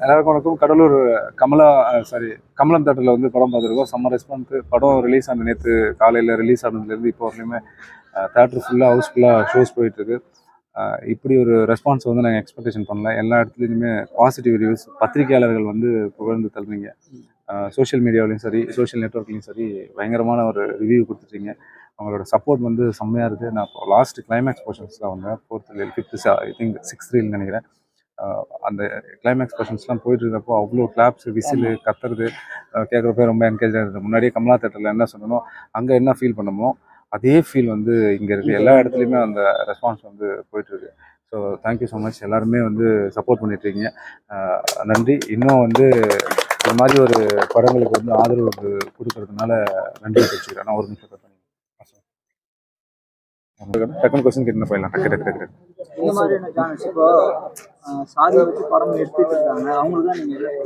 எல்லாருக்கும் வணக்கம். கடலூர் கமலம் தேட்டரில் வந்து படம் பார்த்துருக்கோம். செம்ம ரெஸ்பான்ஸ். படம் ரிலீஸ் ஆன நேற்று காலையில் ரிலீஸ் ஆனதுலேருந்து இப்போ வரலையுமே தேட்டர் ஃபுல்லாக ஹவுஸ்ஃபுல்லாக ஷோஸ் போயிட்டுருக்கு. இப்படி ஒரு ரெஸ்பான்ஸ் வந்து நாங்கள் எக்ஸ்பெக்டேஷன் பண்ணல. எல்லா இடத்துலையுமே பாசிட்டிவ் ரிவ்யூஸ், பத்திரிகையாளர்கள் வந்து புகழ்ந்து தள்ளுறீங்க. சோஷியல் மீடியாவிலையும் சரி, சோஷியல் நெட்ஒர்க்லையும் சரி பயங்கரமான ஒரு ரிவ்யூ கொடுத்துட்டீங்க. அவங்களோட சப்போர்ட் வந்து செம்மையாக இருக்குது. நான் இப்போ லாஸ்ட் கிளைமேக்ஸ் போர்ஷன்ஸ் தான் வந்தேன். 4th reel 5th I think 6th reel நினைக்கிறேன். அந்த கிளைமேக்ஸ் போர்ஷன்ஸ்லாம் போயிட்டு இருந்தப்போ அவ்வளோ கிளாப்ஸ், விசிலு, கத்துறது கேட்குறப்ப ரொம்ப என்கரேஜாக இருந்தது. முன்னாடியே கமலா தேட்டரில் என்ன சொன்னனோ அங்கே என்ன ஃபீல் பண்ணமோ அதே ஃபீல் வந்து இங்கே இருக்குது. எல்லா இடத்துலையுமே அந்த ரெஸ்பான்ஸ் வந்து போயிட்டுருக்கு. So thank you so much. எல்லாருமே வந்து சப்போர்ட் பண்ணிட்டுருக்கீங்க. நன்றி. இன்னும் வந்து இது மாதிரி ஒரு படங்களுக்கு வந்து ஆதரவு கொடுக்கறதுனால நன்றி தெரிவிச்சுக்கிறேன். நான் ஒரு நிமிஷம் பண்ணி டக்குனு கொஸ்டின் கேட்டு போயிடலாம். டக்கு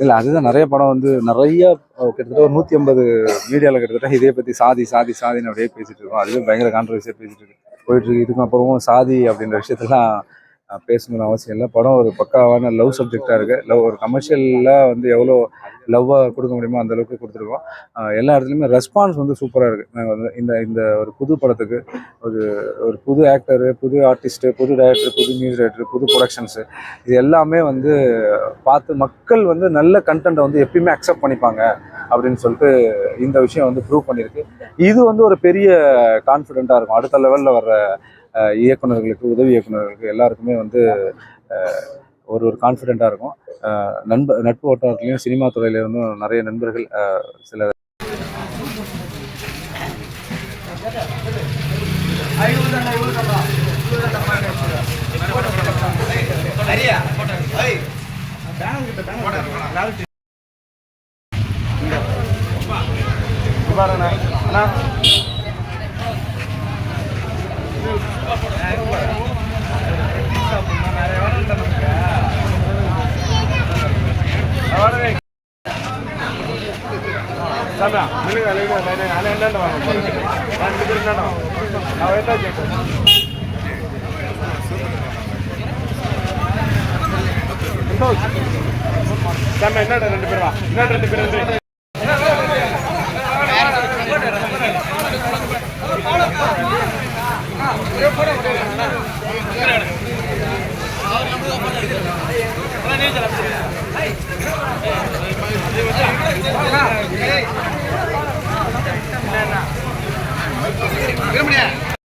இல்லை, அதுதான் நிறைய படம் வந்து நிறைய கிட்டத்தட்ட ஒரு 150 மீடியாவில் கிட்டத்தட்ட இதே பற்றி சாதின்னு அப்படியே பேசிட்டு இருக்கோம். அதுவே பயங்கர கான்ட்ரவர்சியாக பேசிட்டு போயிட்டு இருக்கு. இதுக்கும் அப்புறமும் சாதி அப்படின்ற விஷயத்தெல்லாம் பேசணும்னு அவசியம் இல்லை. படம் ஒரு பக்காவான லவ் சப்ஜெக்டாக இருக்குது. ஒரு கமர்ஷியலாக வந்து எவ்வளோ லவ்வாக கொடுக்க முடியுமோ அந்த அளவுக்கு கொடுத்துருக்கோம். எல்லா இடத்துலையுமே ரெஸ்பான்ஸ் வந்து சூப்பராக இருக்குது. நாங்கள் வந்து இந்த ஒரு புது படத்துக்கு ஒரு புது ஆக்டரு, புது ஆர்டிஸ்ட்டு, புது டைரக்டர், புது மியூசிக் டைரக்டர், புது ப்ரொடக்ஷன்ஸு, இது எல்லாமே வந்து பார்த்து மக்கள் வந்து நல்ல கண்டென்ட்டை வந்து எப்பயுமே அக்செப்ட் பண்ணிப்பாங்க அப்படின்னு சொல்லிட்டு இந்த விஷயம் வந்து ப்ரூவ் பண்ணியிருக்கு. இது வந்து ஒரு பெரிய கான்ஃபிடென்ட்டாக இருக்கும். அடுத்த லெவலில் வர்ற இயக்குநர்களுக்கு, உதவி இயக்குநர்களுக்கு எல்லாருக்குமே வந்து ஒரு கான்ஃபிடென்ட்டாக இருக்கும். நட்பு வட்டாரத்துலேயும் சினிமா துறையிலேருந்தும் நிறைய நண்பர்கள் சில ரெண்டு பேர் வா